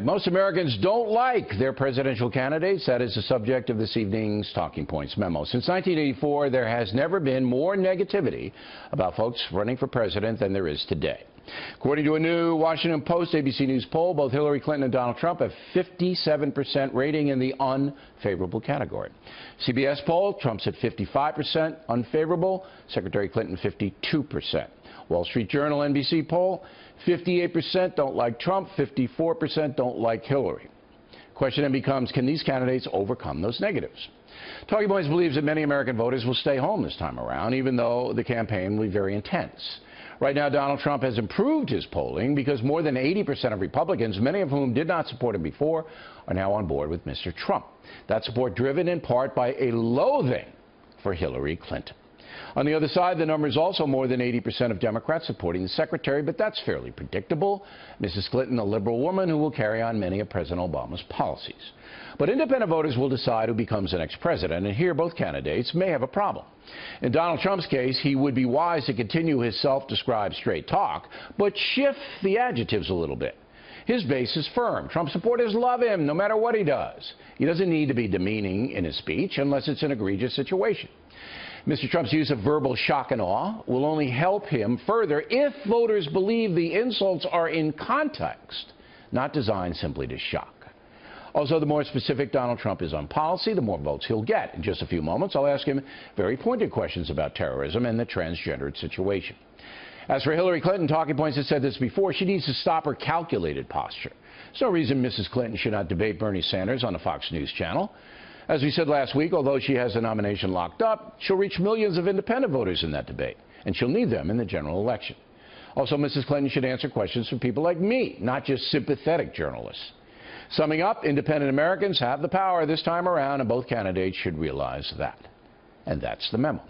Most Americans don't like their presidential candidates. That is the subject of this evening's Talking Points memo. Since 1984, there has never been more negativity about folks running for president than there is today. According to a new Washington Post ABC News poll, both Hillary Clinton and Donald Trump have 57% rating in the unfavorable category. CBS poll, Trump's at 55% unfavorable, Secretary Clinton 52%. Wall Street Journal NBC poll, 58% don't like Trump, 54% don't like Hillary. Question then becomes, can these candidates overcome those negatives? Talking Points believes that many American voters will stay home this time around, even though the campaign will be very intense. Right now, Donald Trump has improved his polling because more than 80% of Republicans, many of whom did not support him before, are now on board with Mr. Trump. That support driven in part by a loathing for Hillary Clinton. On the other side, the number is also more than 80% of Democrats supporting the secretary, but that's fairly predictable. Mrs. Clinton, a liberal woman who will carry on many of President Obama's policies. But independent voters will decide who becomes the next president, and here both candidates may have a problem. In Donald Trump's case, he would be wise to continue his self-described straight talk, but shift the adjectives a little bit. His base is firm. Trump supporters love him no matter what he does. He doesn't need to be demeaning in his speech unless it's an egregious situation. Mr. Trump's use of verbal shock and awe will only help him further if voters believe the insults are in context, not designed simply to shock. Also, the more specific Donald Trump is on policy, the more votes he'll get. In just a few moments, I'll ask him very pointed questions about terrorism and the transgendered situation. As for Hillary Clinton, Talking Points has said this before, she needs to stop her calculated posture. There's no reason Mrs. Clinton should not debate Bernie Sanders on the Fox News channel. As we said last week, although she has the nomination locked up, she'll reach millions of independent voters in that debate, and she'll need them in the general election. Also, Mrs. Clinton should answer questions from people like me, not just sympathetic journalists. Summing up, independent Americans have the power this time around, and both candidates should realize that. And that's the memo.